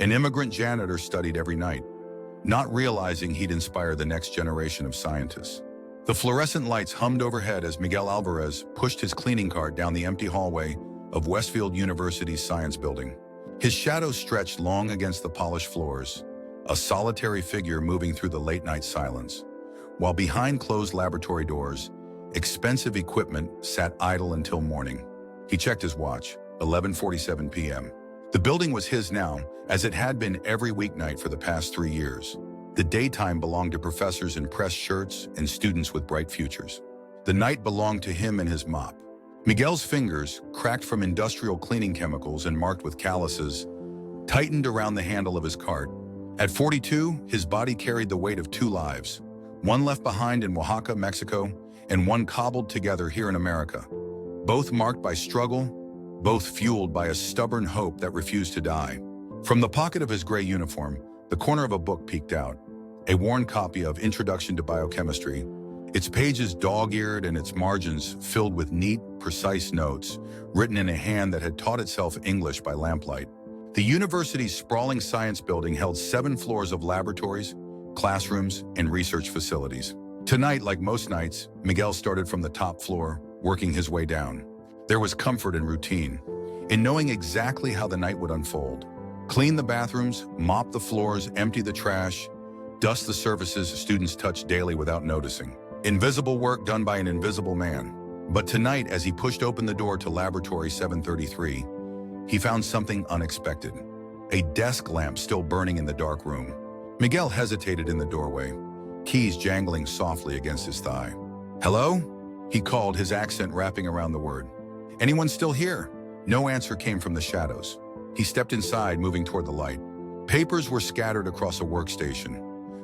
An immigrant janitor studied every night, not realizing he'd inspire the next generation of scientists. The fluorescent lights hummed overhead as Miguel Alvarez pushed his cleaning cart down the empty hallway of Westfield University's science building. His shadow stretched long against the polished floors, a solitary figure moving through the late-night silence, while behind closed laboratory doors, expensive equipment sat idle until morning. He checked his watch, 11:47 p.m. The building was his now, as it had been every weeknight for the past 3 years. The daytime belonged to professors in pressed shirts and students with bright futures. The night belonged to him and his mop. Miguel's fingers, cracked from industrial cleaning chemicals and marked with calluses, tightened around the handle of his cart. At 42, his body carried the weight of 2 lives, one left behind in Oaxaca, Mexico, and one cobbled together here in America. Both marked by struggle, both fueled by a stubborn hope that refused to die. From the pocket of his gray uniform, the corner of a book peeked out, a worn copy of Introduction to Biochemistry, its pages dog-eared and its margins filled with neat, precise notes, written in a hand that had taught itself English by lamplight. The university's sprawling science building held 7 floors of laboratories, classrooms, and research facilities. Tonight, like most nights, Miguel started from the top floor, working his way down. There was comfort in routine, in knowing exactly how the night would unfold. Clean the bathrooms, mop the floors, empty the trash, dust the surfaces students touch daily without noticing. Invisible work done by an invisible man. But tonight, as he pushed open the door to Laboratory 733, he found something unexpected. A desk lamp still burning in the dark room. Miguel hesitated in the doorway, keys jangling softly against his thigh. "Hello?" he called, his accent wrapping around the word. "Anyone still here?" No answer came from the shadows. He stepped inside, moving toward the light. Papers were scattered across a workstation,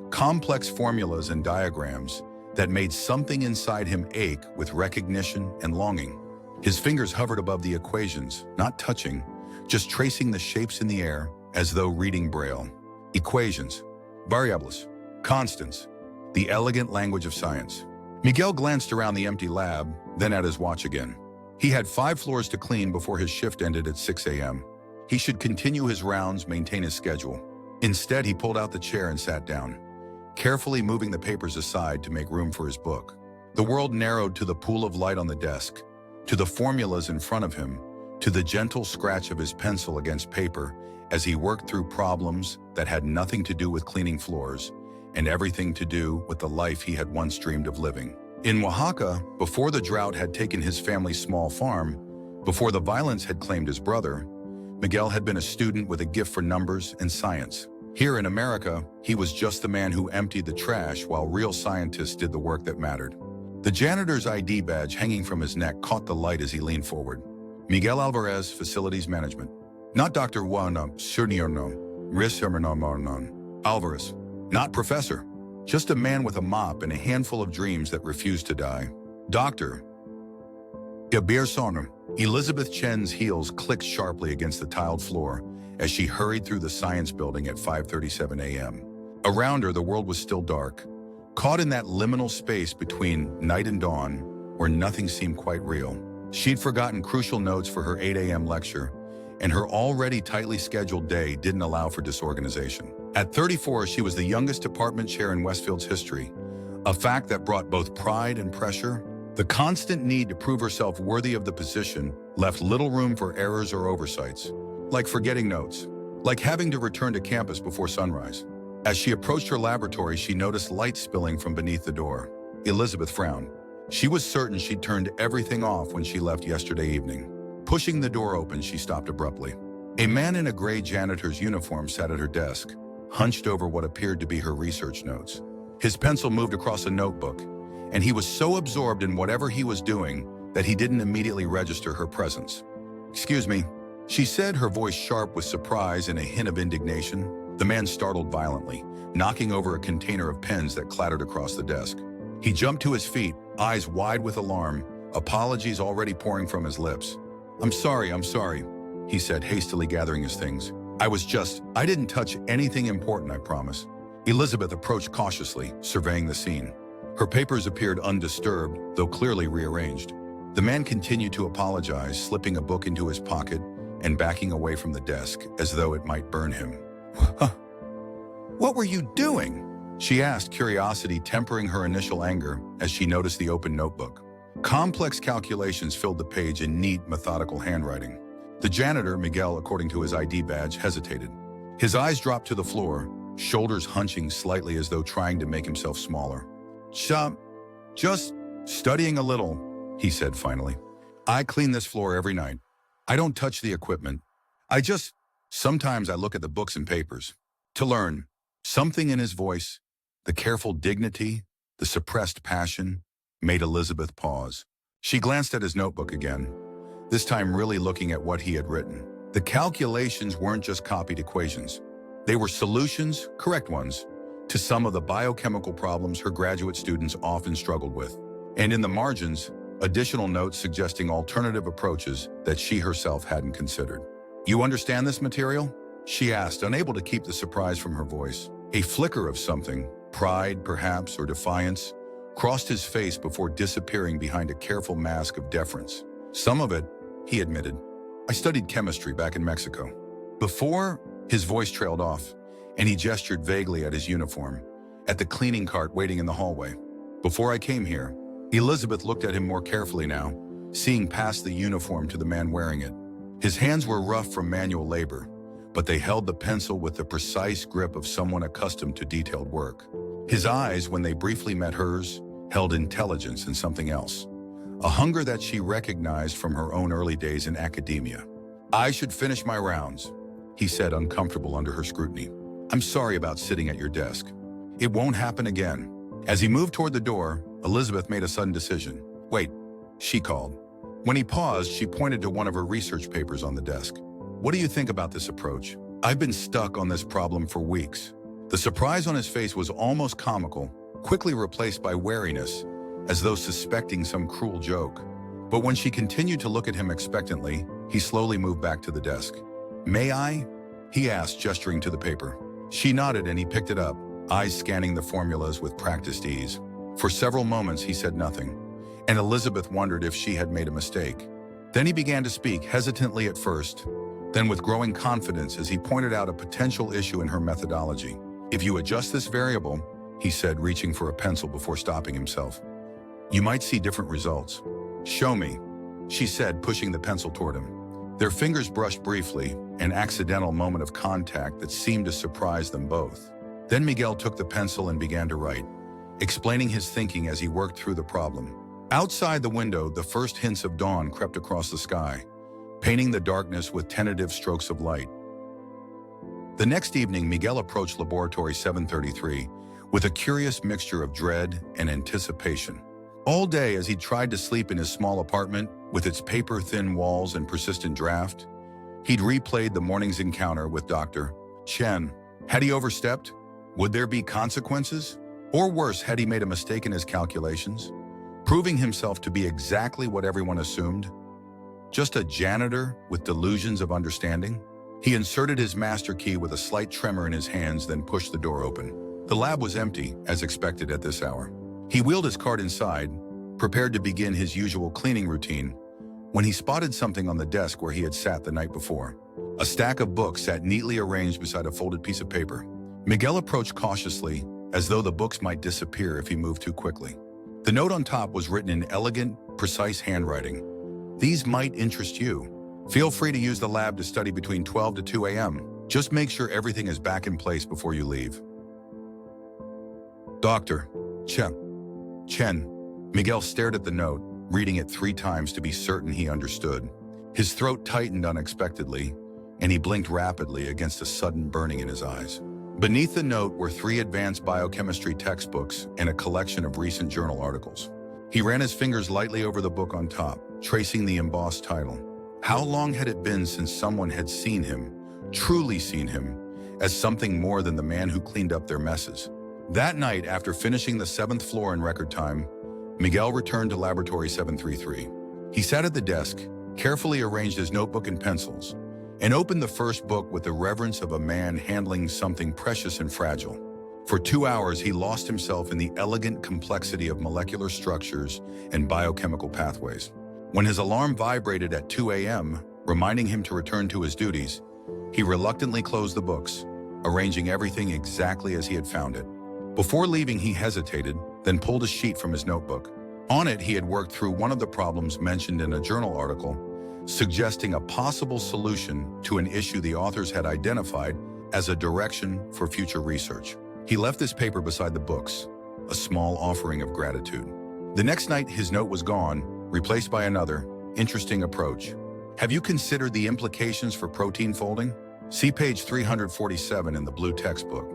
complex formulas and diagrams that made something inside him ache with recognition and longing. His fingers hovered above the equations, not touching, just tracing the shapes in the air as though reading Braille. Equations, variables, constants, the elegant language of science. Miguel glanced around the empty lab, then at his watch again. He had 5 floors to clean before his shift ended at 6 a.m. He should continue his rounds, maintain his schedule. Instead, he pulled out the chair and sat down, carefully moving the papers aside to make room for his book. The world narrowed to the pool of light on the desk, to the formulas in front of him, to the gentle scratch of his pencil against paper as he worked through problems that had nothing to do with cleaning floors and everything to do with the life he had once dreamed of living. In Oaxaca, before the drought had taken his family's small farm, before the violence had claimed his brother, Miguel had been a student with a gift for numbers and science. Here in America, he was just the man who emptied the trash while real scientists did the work that mattered. The janitor's ID badge hanging from his neck caught the light as he leaned forward. Miguel Alvarez, Facilities Management. Not Dr. Juana Surnierno, Rishermanon Alvarez. Not Professor. Just a man with a mop and a handful of dreams that refused to die. Doctor. Sonner. Elizabeth Chen's heels clicked sharply against the tiled floor as she hurried through the science building at 5:37 a.m. Around her, the world was still dark, caught in that liminal space between night and dawn where nothing seemed quite real. She'd forgotten crucial notes for her 8 a.m. lecture, and her already tightly scheduled day didn't allow for disorganization. At 34, she was the youngest department chair in Westfield's history, a fact that brought both pride and pressure. The constant need to prove herself worthy of the position left little room for errors or oversights, like forgetting notes, like having to return to campus before sunrise. As she approached her laboratory, she noticed light spilling from beneath the door. Elizabeth frowned. She was certain she'd turned everything off when she left yesterday evening. Pushing the door open, she stopped abruptly. A man in a gray janitor's uniform sat at her desk, hunched over what appeared to be her research notes. His pencil moved across a notebook, and he was so absorbed in whatever he was doing that he didn't immediately register her presence. "Excuse me," she said, her voice sharp with surprise and a hint of indignation. The man startled violently, knocking over a container of pens that clattered across the desk. He jumped to his feet, eyes wide with alarm, apologies already pouring from his lips. I'm sorry, he said, hastily gathering his things. I didn't touch anything important, I promise." Elizabeth approached cautiously, surveying the scene. Her papers appeared undisturbed, though clearly rearranged. The man continued to apologize, slipping a book into his pocket and backing away from the desk as though it might burn him. Huh, what were you doing? She asked, curiosity tempering her initial anger as she noticed the open notebook. Complex calculations filled the page in neat, methodical handwriting. The janitor, Miguel, according to his ID badge, hesitated. His eyes dropped to the floor, shoulders hunching slightly as though trying to make himself smaller. Just studying a little, he said finally. I clean this floor every night. I don't touch the equipment. Sometimes I look at the books and papers. To learn. Something in his voice, the careful dignity, the suppressed passion, made Elizabeth pause. She glanced at his notebook again, this time really looking at what he had written. The calculations weren't just copied equations. They were solutions, correct ones, to some of the biochemical problems her graduate students often struggled with. And in the margins, additional notes suggesting alternative approaches that she herself hadn't considered. You understand this material? She asked, unable to keep the surprise from her voice. A flicker of something, pride perhaps, or defiance, crossed his face before disappearing behind a careful mask of deference. Some of it, he admitted. I studied chemistry back in Mexico. Before, his voice trailed off, and he gestured vaguely at his uniform, at the cleaning cart waiting in the hallway. Before I came here, Elizabeth looked at him more carefully now, seeing past the uniform to the man wearing it. His hands were rough from manual labor, but they held the pencil with the precise grip of someone accustomed to detailed work. His eyes, when they briefly met hers, held intelligence and something else, a hunger that she recognized from her own early days in academia. I should finish my rounds, he said, uncomfortable under her scrutiny. I'm sorry about sitting at your desk. It won't happen again. As he moved toward the door, Elizabeth made a sudden decision. Wait, she called. When he paused, she pointed to one of her research papers on the desk. What do you think about this approach? I've been stuck on this problem for weeks. The surprise on his face was almost comical, quickly replaced by wariness, as though suspecting some cruel joke. But when she continued to look at him expectantly, he slowly moved back to the desk. May I? He asked, gesturing to the paper. She nodded and he picked it up, eyes scanning the formulas with practiced ease. For several moments, he said nothing, and Elizabeth wondered if she had made a mistake. Then he began to speak, hesitantly at first, then with growing confidence as he pointed out a potential issue in her methodology. If you adjust this variable, he said, reaching for a pencil before stopping himself, you might see different results. Show me, she said, pushing the pencil toward him. Their fingers brushed briefly, an accidental moment of contact that seemed to surprise them both. Then Miguel took the pencil and began to write, explaining his thinking as he worked through the problem. Outside the window, the first hints of dawn crept across the sky, painting the darkness with tentative strokes of light. The next evening, Miguel approached Laboratory 733 with a curious mixture of dread and anticipation. All day, as he tried to sleep in his small apartment with its paper-thin walls and persistent draft, he'd replayed the morning's encounter with Dr. Chen. Had he overstepped? Would there be consequences? Or worse, had he made a mistake in his calculations, proving himself to be exactly what everyone assumed? Just a janitor with delusions of understanding? He inserted his master key with a slight tremor in his hands, then pushed the door open. The lab was empty, as expected at this hour. He wheeled his cart inside, prepared to begin his usual cleaning routine, when he spotted something on the desk where he had sat the night before. A stack of books sat neatly arranged beside a folded piece of paper. Miguel approached cautiously, as though the books might disappear if he moved too quickly. The note on top was written in elegant, precise handwriting. These might interest you. Feel free to use the lab to study between 12 to 2 a.m. Just make sure everything is back in place before you leave. Dr. Chen. Miguel stared at the note, reading it 3 times to be certain he understood. His throat tightened unexpectedly, and he blinked rapidly against a sudden burning in his eyes. Beneath the note were 3 advanced biochemistry textbooks and a collection of recent journal articles. He ran his fingers lightly over the book on top, tracing the embossed title. How long had it been since someone had seen him, truly seen him, as something more than the man who cleaned up their messes? That night, after finishing the 7th floor in record time, Miguel returned to Laboratory 733. He sat at the desk, carefully arranged his notebook and pencils, and opened the first book with the reverence of a man handling something precious and fragile. For 2 hours, he lost himself in the elegant complexity of molecular structures and biochemical pathways. When his alarm vibrated at 2 a.m., reminding him to return to his duties, he reluctantly closed the books, arranging everything exactly as he had found it. Before leaving, he hesitated, then pulled a sheet from his notebook. On it, he had worked through one of the problems mentioned in a journal article, suggesting a possible solution to an issue the authors had identified as a direction for future research. He left this paper beside the books, a small offering of gratitude. The next night, his note was gone, replaced by another interesting approach. Have you considered the implications for protein folding? See page 347 in the blue textbook.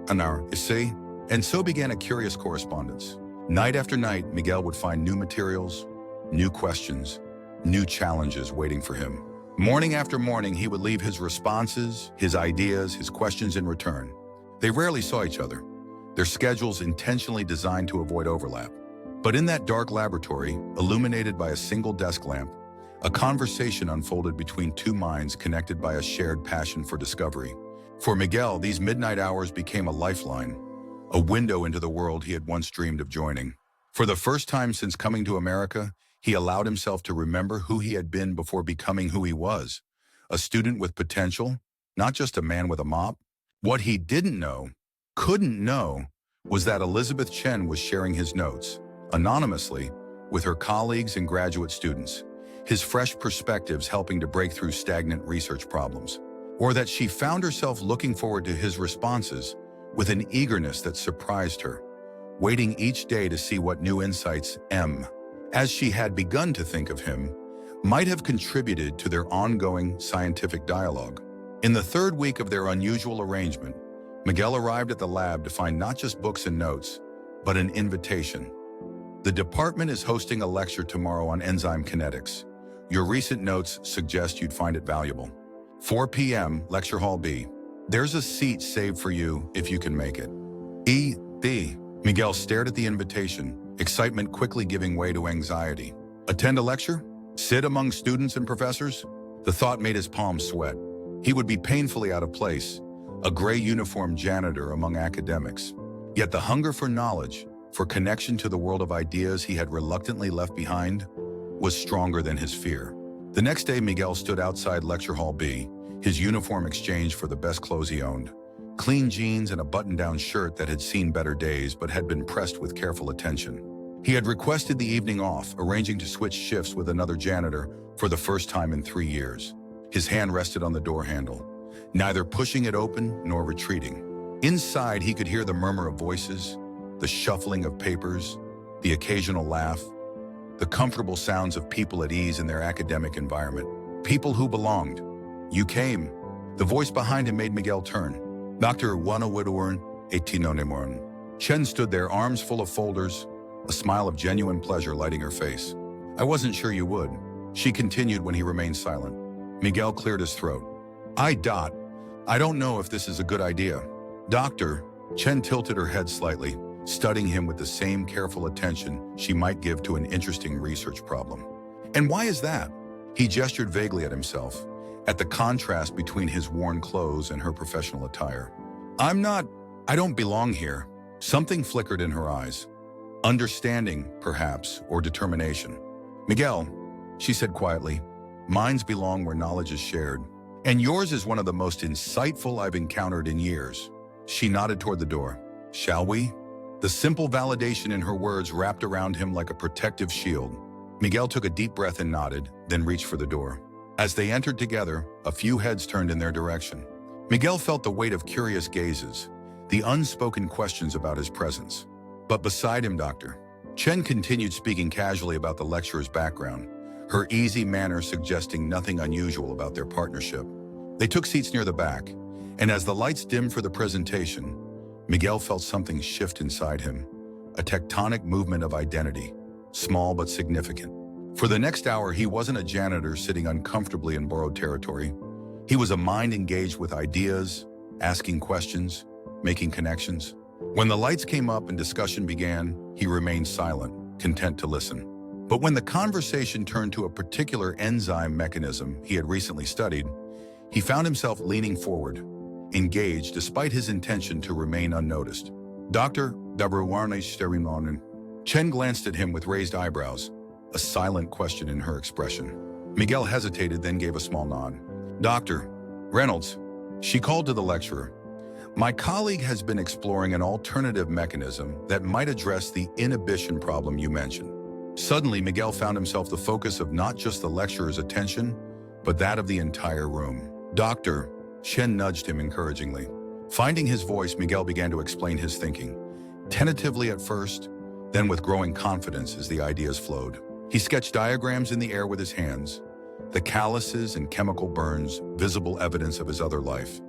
You see? And so began a curious correspondence. Night after night, Miguel would find new materials, new questions, new challenges waiting for him. Morning after morning, he would leave his responses, his ideas, his questions in return. They rarely saw each other, their schedules intentionally designed to avoid overlap. But in that dark laboratory, illuminated by a single desk lamp, a conversation unfolded between two minds connected by a shared passion for discovery. For Miguel, these midnight hours became a lifeline, a window into the world he had once dreamed of joining. For the first time since coming to America, he allowed himself to remember who he had been before becoming who he was, a student with potential, not just a man with a mop. What he didn't know, couldn't know, was that Elizabeth Chen was sharing his notes, anonymously, with her colleagues and graduate students, his fresh perspectives helping to break through stagnant research problems. Or that she found herself looking forward to his responses with an eagerness that surprised her, waiting each day to see what new insights as she had begun to think of him, might have contributed to their ongoing scientific dialogue. In the third week of their unusual arrangement, Miguel arrived at the lab to find not just books and notes, but an invitation. The department is hosting a lecture tomorrow on enzyme kinetics. Your recent notes suggest you'd find it valuable. 4 p.m., Lecture Hall B. There's a seat saved for you if you can make it. B. Miguel stared at the invitation, excitement quickly giving way to anxiety. Attend a lecture? Sit among students and professors? The thought made his palms sweat. He would be painfully out of place, a gray uniformed janitor among academics. Yet the hunger for knowledge, for connection to the world of ideas he had reluctantly left behind, was stronger than his fear. The next day, Miguel stood outside Lecture Hall B, his uniform exchanged for the best clothes he owned. Clean jeans and a button-down shirt that had seen better days but had been pressed with careful attention. He had requested the evening off, arranging to switch shifts with another janitor for the first time in 3 years. His hand rested on the door handle, neither pushing it open nor retreating. Inside, he could hear the murmur of voices, the shuffling of papers, the occasional laugh, the comfortable sounds of people at ease in their academic environment. People who belonged. You came. The voice behind him made Miguel turn. Dr. Wanawidorn, 18 Chen stood there, arms full of folders, a smile of genuine pleasure lighting her face. I wasn't sure you would, she continued when he remained silent. Miguel cleared his throat. I don't know if this is a good idea. Doctor, Chen tilted her head slightly, studying him with the same careful attention she might give to an interesting research problem. And why is that? He gestured vaguely at himself, at the contrast between his worn clothes and her professional attire. I don't belong here. Something flickered in her eyes. Understanding, perhaps, or determination. Miguel, she said quietly, minds belong where knowledge is shared. And yours is one of the most insightful I've encountered in years. She nodded toward the door. Shall we? The simple validation in her words wrapped around him like a protective shield. Miguel took a deep breath and nodded, then reached for the door. As they entered together, a few heads turned in their direction. Miguel felt the weight of curious gazes, the unspoken questions about his presence. But beside him, Dr. Chen continued speaking casually about the lecturer's background, her easy manner suggesting nothing unusual about their partnership. They took seats near the back, and as the lights dimmed for the presentation, Miguel felt something shift inside him, a tectonic movement of identity, small but significant. For the next hour, he wasn't a janitor sitting uncomfortably in borrowed territory. He was a mind engaged with ideas, asking questions, making connections. When the lights came up and discussion began, he remained silent, content to listen. But when the conversation turned to a particular enzyme mechanism he had recently studied, he found himself leaning forward, engaged despite his intention to remain unnoticed. Dr. Dabruwarne. Chen glanced at him with raised eyebrows, a silent question in her expression. Miguel hesitated, then gave a small nod. Dr. Reynolds, she called to the lecturer. My colleague has been exploring an alternative mechanism that might address the inhibition problem you mentioned. Suddenly, Miguel found himself the focus of not just the lecturer's attention, but that of the entire room. Doctor, Chen nudged him encouragingly. Finding his voice, Miguel began to explain his thinking, tentatively at first, then with growing confidence as the ideas flowed. He sketched diagrams in the air with his hands, the calluses and chemical burns, visible evidence of his other life,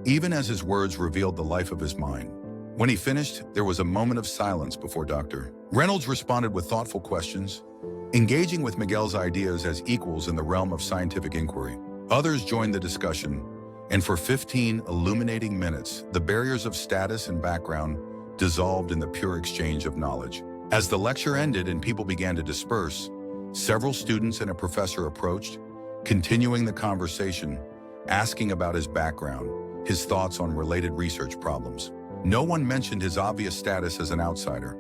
even as his words revealed the life of his mind. When he finished, there was a moment of silence before Dr. Reynolds responded with thoughtful questions, engaging with Miguel's ideas as equals in the realm of scientific inquiry. Others joined the discussion, and for 15 illuminating minutes, the barriers of status and background dissolved in the pure exchange of knowledge. As the lecture ended and people began to disperse, several students and a professor approached, continuing the conversation, asking about his background, his thoughts on related research problems. No one mentioned his obvious status as an outsider.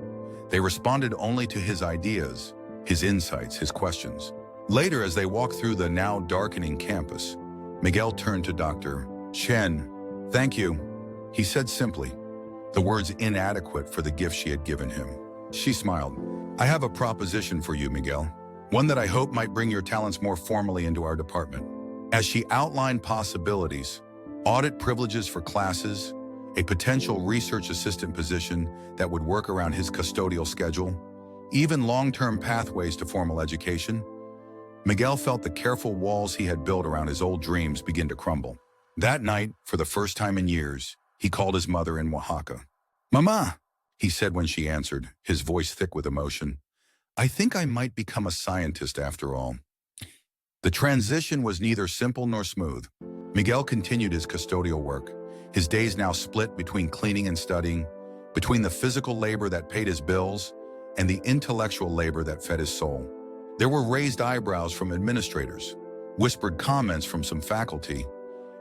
They responded only to his ideas, his insights, his questions. Later, as they walked through the now darkening campus, Miguel turned to Dr. Chen. "Thank you," he said simply, the words inadequate for the gift she had given him. She smiled. "I have a proposition for you, Miguel, one that I hope might bring your talents more formally into our department." As she outlined possibilities, audit privileges for classes, a potential research assistant position that would work around his custodial schedule, even long-term pathways to formal education, Miguel felt the careful walls he had built around his old dreams begin to crumble. That night, for the first time in years, he called his mother in Oaxaca. "Mama," he said when she answered, his voice thick with emotion, "I think I might become a scientist after all." The transition was neither simple nor smooth. Miguel continued his custodial work, his days now split between cleaning and studying, between the physical labor that paid his bills and the intellectual labor that fed his soul. There were raised eyebrows from administrators, whispered comments from some faculty,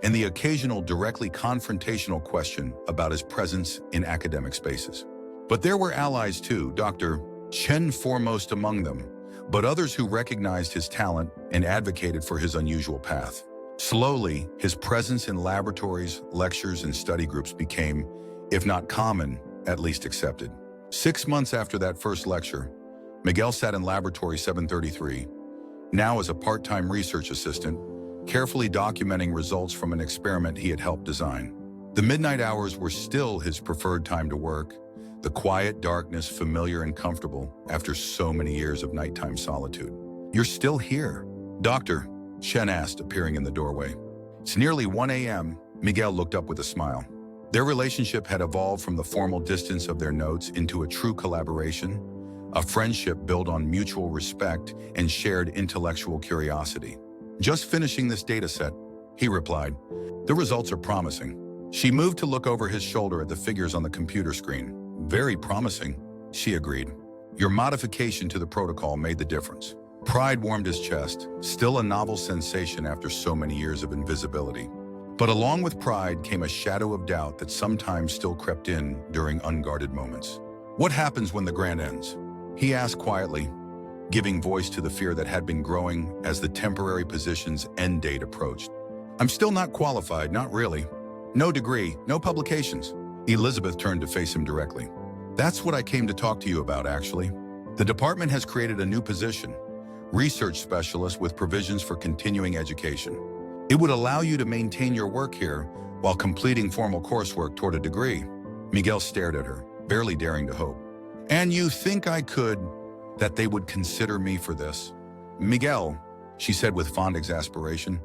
and the occasional directly confrontational question about his presence in academic spaces. But there were allies too, Dr. Chen foremost among them, but others who recognized his talent and advocated for his unusual path. Slowly, his presence in laboratories, lectures, and study groups became, if not common, at least accepted. 6 months after that first lecture, Miguel sat in Laboratory 733, now as a part-time research assistant, carefully documenting results from an experiment he had helped design. The midnight hours were still his preferred time to work, the quiet darkness familiar and comfortable after so many years of nighttime solitude. "You're still here?" Doctor, Chen asked, appearing in the doorway. "It's nearly 1 a.m., Miguel looked up with a smile. Their relationship had evolved from the formal distance of their notes into a true collaboration, a friendship built on mutual respect and shared intellectual curiosity. "Just finishing this data set," he replied. "The results are promising." She moved to look over his shoulder at the figures on the computer screen. "Very promising," she agreed. "Your modification to the protocol made the difference." Pride warmed his chest, still a novel sensation after so many years of invisibility. But along with pride came a shadow of doubt that sometimes still crept in during unguarded moments. "What happens when the grant ends?" he asked quietly, giving voice to the fear that had been growing as the temporary position's end date approached. "I'm still not qualified, not really. No degree, no publications." Elizabeth turned to face him directly. "That's what I came to talk to you about, actually. The department has created a new position, research specialist with provisions for continuing education. It would allow you to maintain your work here while completing formal coursework toward a degree." Miguel stared at her, barely daring to hope. "And you think I could, that they would consider me for this?" "Miguel," she said with fond exasperation,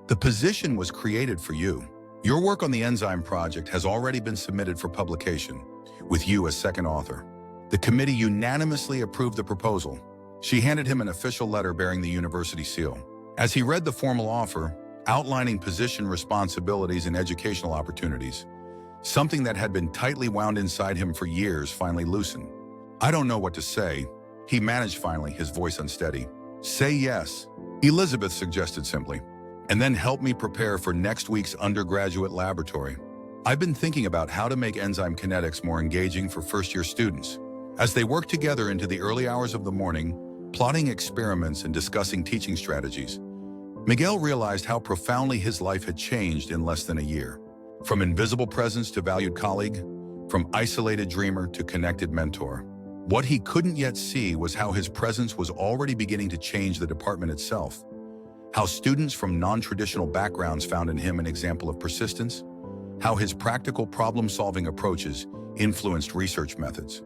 "the position was created for you. Your work on the enzyme project has already been submitted for publication, with you as second author. The committee unanimously approved the proposal." She handed him an official letter bearing the university seal. As he read the formal offer, outlining position responsibilities and educational opportunities, something that had been tightly wound inside him for years finally loosened. "I don't know what to say," he managed finally, his voice unsteady. "Say yes," Elizabeth suggested simply, "and then help me prepare for next week's undergraduate laboratory. I've been thinking about how to make enzyme kinetics more engaging for first-year students." As they worked together into the early hours of the morning, plotting experiments and discussing teaching strategies, Miguel realized how profoundly his life had changed in less than a year. From invisible presence to valued colleague, from isolated dreamer to connected mentor. What he couldn't yet see was how his presence was already beginning to change the department itself. How students from non-traditional backgrounds found in him an example of persistence. How his practical problem-solving approaches influenced research methods.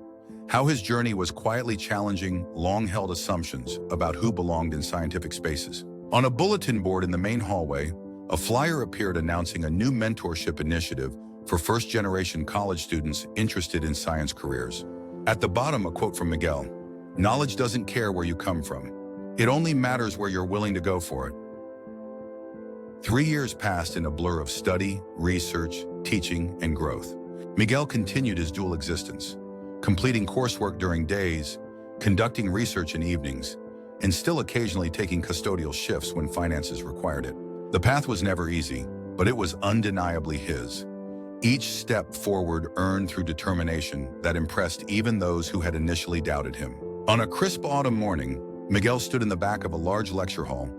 How his journey was quietly challenging long-held assumptions about who belonged in scientific spaces. On a bulletin board in the main hallway, a flyer appeared announcing a new mentorship initiative for first-generation college students interested in science careers. At the bottom, a quote from Miguel: "Knowledge doesn't care where you come from. It only matters where you're willing to go for it." 3 years passed in a blur of study, research, teaching, and growth. Miguel continued his dual existence, completing coursework during days, conducting research in evenings, and still occasionally taking custodial shifts when finances required it. The path was never easy, but it was undeniably his. Each step forward earned through determination that impressed even those who had initially doubted him. On a crisp autumn morning, Miguel stood in the back of a large lecture hall,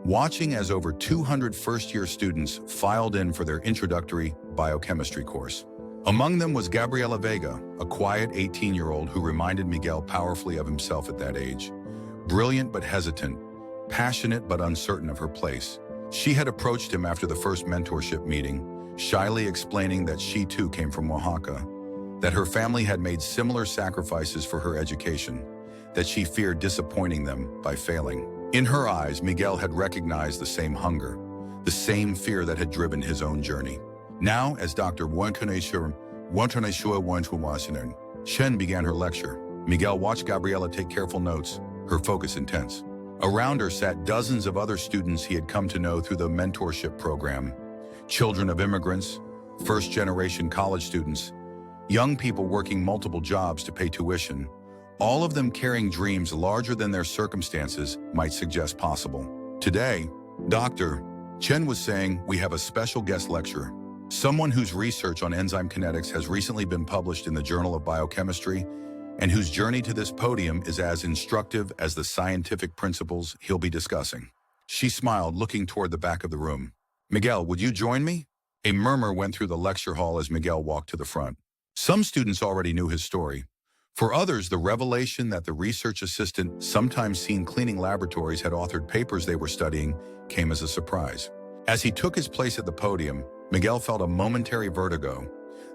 watching as over 200 first-year students filed in for their introductory biochemistry course. Among them was Gabriela Vega, a quiet 18-year-old who reminded Miguel powerfully of himself at that age. Brilliant but hesitant, passionate but uncertain of her place. She had approached him after the first mentorship meeting, shyly explaining that she too came from Oaxaca, that her family had made similar sacrifices for her education, that she feared disappointing them by failing. In her eyes, Miguel had recognized the same hunger, the same fear that had driven his own journey. Now, as Dr. Shen began her lecture, Miguel watched Gabriela take careful notes, her focus intense. Around her sat dozens of other students he had come to know through the mentorship program. Children of immigrants, first-generation college students, young people working multiple jobs to pay tuition, all of them carrying dreams larger than their circumstances might suggest possible. Today, Dr. Chen was saying, we have a special guest lecturer, someone whose research on enzyme kinetics has recently been published in the Journal of Biochemistry, and whose journey to this podium is as instructive as the scientific principles he'll be discussing. She smiled, looking toward the back of the room. "Miguel, would you join me?" A murmur went through the lecture hall as Miguel walked to the front. Some students already knew his story. For others, the revelation that the research assistant, sometimes seen cleaning laboratories, had authored papers they were studying came as a surprise. As he took his place at the podium, Miguel felt a momentary vertigo.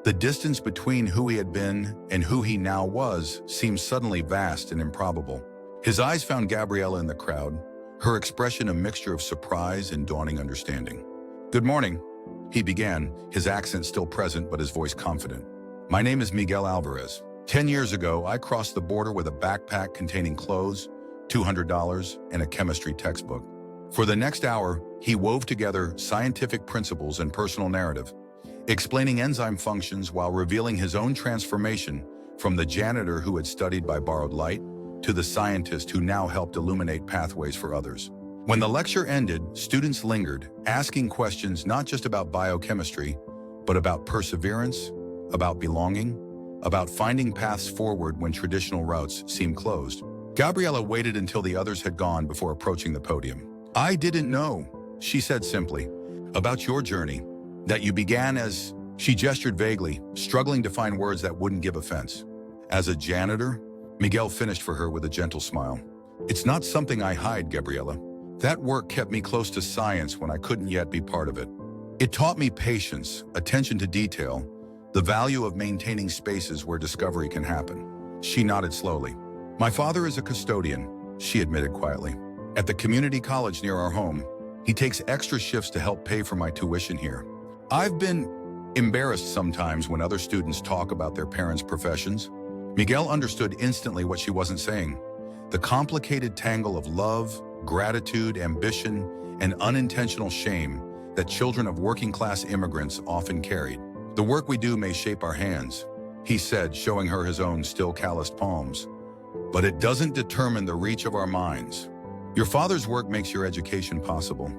The distance between who he had been and who he now was seemed suddenly vast and improbable. His eyes found Gabriela in the crowd, her expression a mixture of surprise and dawning understanding. "Good morning," he began, his accent still present but his voice confident. "My name is Miguel Alvarez. 10 years ago, I crossed the border with a backpack containing clothes, $200, and a chemistry textbook. For the next hour, he wove together scientific principles and personal narrative, explaining enzyme functions while revealing his own transformation from the janitor who had studied by borrowed light to the scientist who now helped illuminate pathways for others. When the lecture ended, students lingered, asking questions not just about biochemistry, but about perseverance, about belonging, about finding paths forward when traditional routes seemed closed. Gabriela waited until the others had gone before approaching the podium. "I didn't know," she said simply, "about your journey, that you began as..." She gestured vaguely, struggling to find words that wouldn't give offense. "As a janitor?" Miguel finished for her with a gentle smile. "It's not something I hide, Gabriela. That work kept me close to science when I couldn't yet be part of it. It taught me patience, attention to detail, the value of maintaining spaces where discovery can happen." She nodded slowly. "My father is a custodian," she admitted quietly. "At the community college near our home, he takes extra shifts to help pay for my tuition here. I've been embarrassed sometimes when other students talk about their parents' professions." Miguel understood instantly what she wasn't saying. The complicated tangle of love, gratitude, ambition, and unintentional shame that children of working-class immigrants often carried. "The work we do may shape our hands," he said, showing her his own still calloused palms. "But it doesn't determine the reach of our minds. Your father's work makes your education possible.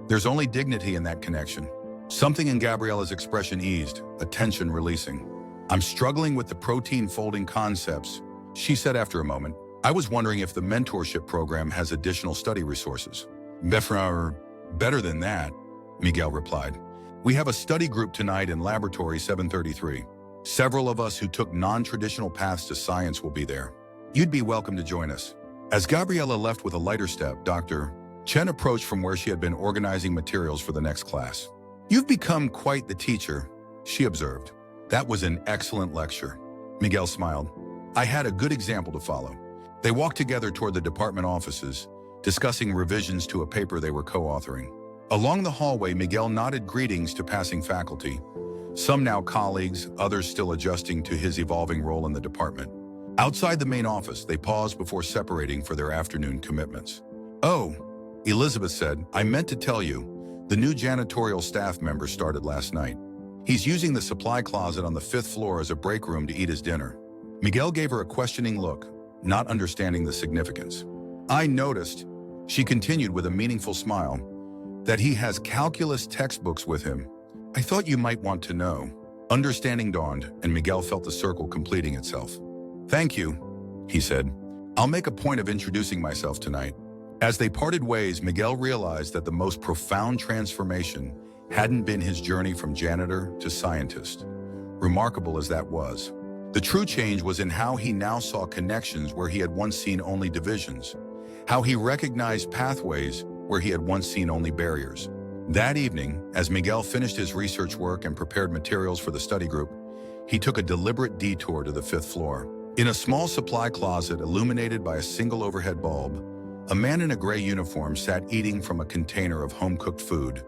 There's only dignity in that connection." Something in Gabriela's expression eased, a tension releasing. "I'm struggling with the protein folding concepts," she said after a moment. "I was wondering if the mentorship program has additional study resources." Better than that," Miguel replied. We have a study group tonight in Laboratory 733. Several of us who took non-traditional paths to science will be there. You'd be welcome to join us. As Gabriella left with a lighter step, Dr. Chen approached from where she had been organizing materials for the next class. "You've become quite the teacher," she observed. "That was an excellent lecture." Miguel smiled. "I had a good example to follow." They walked together toward the department offices, discussing revisions to a paper they were co-authoring. Along the hallway, Miguel nodded greetings to passing faculty, some now colleagues, others still adjusting to his evolving role in the department. Outside the main office, they paused before separating for their afternoon commitments. "Oh," Elizabeth said, "I meant to tell you, the new janitorial staff member started last night. He's using the supply closet on the 5th floor as a break room to eat his dinner." Miguel gave her a questioning look, not understanding the significance. "I noticed," she continued with a meaningful smile, "that he has calculus textbooks with him. I thought you might want to know." Understanding dawned, and Miguel felt the circle completing itself. "Thank you," he said. "I'll make a point of introducing myself tonight." As they parted ways, Miguel realized that the most profound transformation hadn't been his journey from janitor to scientist. Remarkable as that was, the true change was in how he now saw connections where he had once seen only divisions, how he recognized pathways where he had once seen only barriers. That evening, as Miguel finished his research work and prepared materials for the study group, he took a deliberate detour to the 5th floor. In a small supply closet illuminated by a single overhead bulb, a man in a gray uniform sat eating from a container of home-cooked food,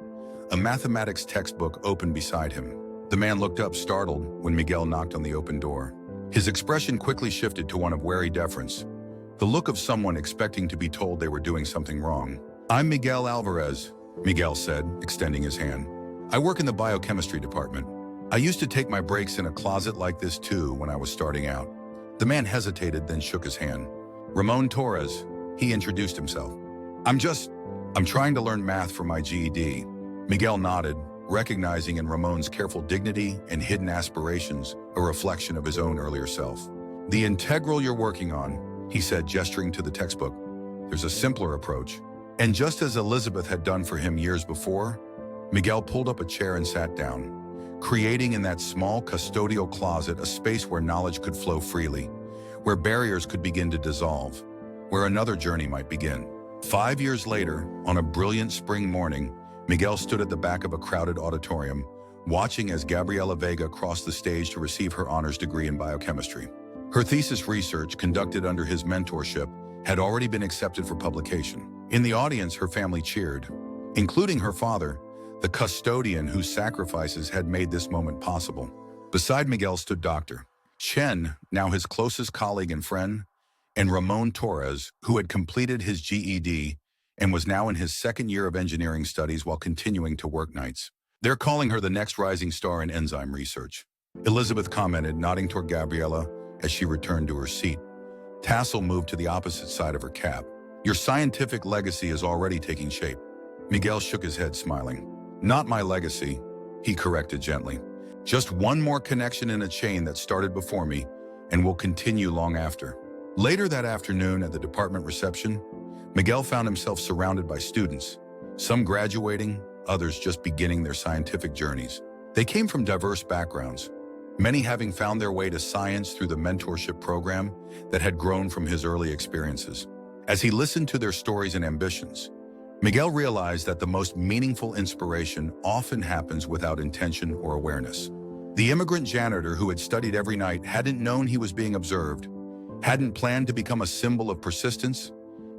a mathematics textbook open beside him. The man looked up startled when Miguel knocked on the open door. His expression quickly shifted to one of wary deference, the look of someone expecting to be told they were doing something wrong. "I'm Miguel Alvarez," Miguel said, extending his hand. "I work in the biochemistry department. I used to take my breaks in a closet like this too when I was starting out." The man hesitated, then shook his hand. "Ramon Torres," he introduced himself. I'm trying to learn math for my GED." Miguel nodded, recognizing in Ramon's careful dignity and hidden aspirations a reflection of his own earlier self. "The integral you're working on," he said, gesturing to the textbook. "There's a simpler approach." And just as Elizabeth had done for him years before, Miguel pulled up a chair and sat down, creating in that small custodial closet a space where knowledge could flow freely, where barriers could begin to dissolve, where another journey might begin. 5 years later, on a brilliant spring morning, Miguel stood at the back of a crowded auditorium, watching as Gabriela Vega crossed the stage to receive her honors degree in biochemistry. Her thesis research, conducted under his mentorship, had already been accepted for publication. In the audience, her family cheered, including her father, the custodian whose sacrifices had made this moment possible. Beside Miguel stood Dr. Chen, now his closest colleague and friend, and Ramon Torres, who had completed his GED and was now in his 2nd year of engineering studies while continuing to work nights. "They're calling her the next rising star in enzyme research," Elizabeth commented, nodding toward Gabriela as she returned to her seat. Tassel moved to the opposite side of her cap. "Your scientific legacy is already taking shape." Miguel shook his head, smiling. "Not my legacy," he corrected gently. "Just one more connection in a chain that started before me and will continue long after." Later that afternoon at the department reception, Miguel found himself surrounded by students, some graduating, others just beginning their scientific journeys. They came from diverse backgrounds, many having found their way to science through the mentorship program that had grown from his early experiences. As he listened to their stories and ambitions, Miguel realized that the most meaningful inspiration often happens without intention or awareness. The immigrant janitor who had studied every night hadn't known he was being observed, hadn't planned to become a symbol of persistence,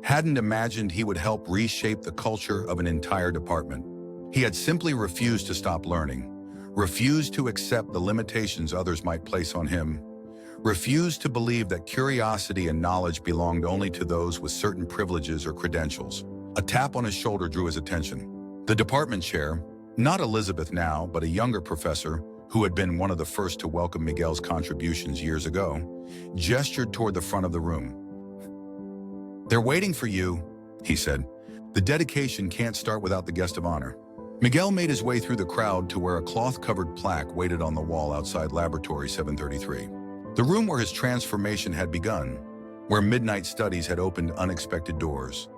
hadn't imagined he would help reshape the culture of an entire department. He had simply refused to stop learning, refused to accept the limitations others might place on him, refused to believe that curiosity and knowledge belonged only to those with certain privileges or credentials. A tap on his shoulder drew his attention. The department chair, not Elizabeth now, but a younger professor who had been one of the first to welcome Miguel's contributions years ago, gestured toward the front of the room. "They're waiting for you," he said. "The dedication can't start without the guest of honor." Miguel made his way through the crowd to where a cloth-covered plaque waited on the wall outside Laboratory 733. The room where his transformation had begun, where midnight studies had opened unexpected doors,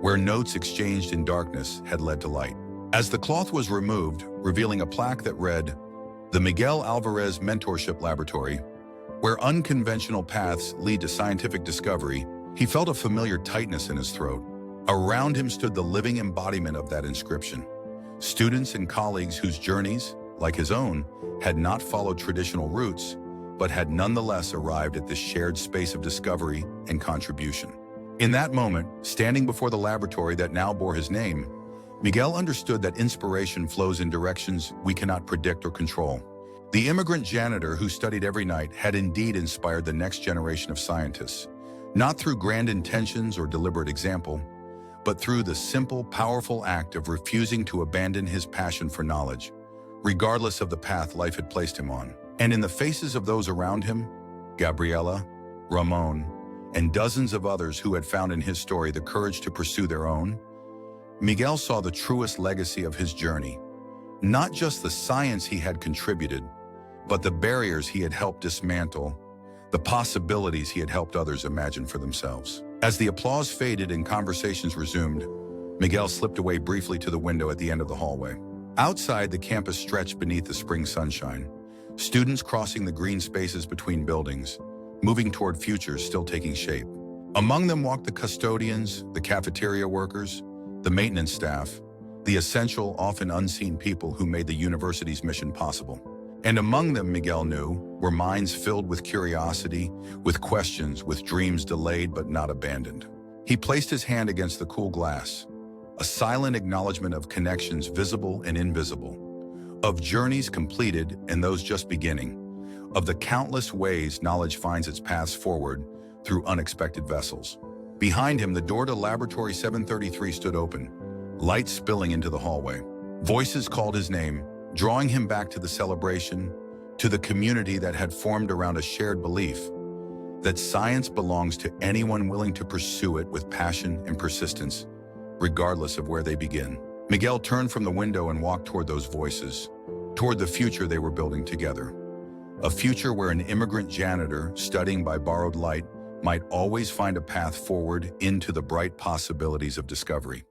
where notes exchanged in darkness had led to light. As the cloth was removed, revealing a plaque that read, "The Miguel Alvarez Mentorship Laboratory, where unconventional paths lead to scientific discovery," he felt a familiar tightness in his throat. Around him stood the living embodiment of that inscription. Students and colleagues whose journeys, like his own, had not followed traditional routes, but had nonetheless arrived at this shared space of discovery and contribution. In that moment, standing before the laboratory that now bore his name, Miguel understood that inspiration flows in directions we cannot predict or control. The immigrant janitor who studied every night had indeed inspired the next generation of scientists, not through grand intentions or deliberate example, but through the simple, powerful act of refusing to abandon his passion for knowledge, regardless of the path life had placed him on. And in the faces of those around him, Gabriela, Ramon, and dozens of others who had found in his story the courage to pursue their own, Miguel saw the truest legacy of his journey, not just the science he had contributed, but the barriers he had helped dismantle, the possibilities he had helped others imagine for themselves. As the applause faded and conversations resumed, Miguel slipped away briefly to the window at the end of the hallway. Outside, the campus stretched beneath the spring sunshine, students crossing the green spaces between buildings, moving toward futures still taking shape. Among them walked the custodians, the cafeteria workers, the maintenance staff, the essential, often unseen people who made the university's mission possible. And among them, Miguel knew, were minds filled with curiosity, with questions, with dreams delayed but not abandoned. He placed his hand against the cool glass, a silent acknowledgement of connections visible and invisible, of journeys completed and those just beginning, of the countless ways knowledge finds its paths forward through unexpected vessels. Behind him, the door to Laboratory 733 stood open, light spilling into the hallway. Voices called his name, drawing him back to the celebration, to the community that had formed around a shared belief that science belongs to anyone willing to pursue it with passion and persistence, regardless of where they begin. Miguel turned from the window and walked toward those voices, toward the future they were building together. A future where an immigrant janitor, studying by borrowed light, might always find a path forward into the bright possibilities of discovery.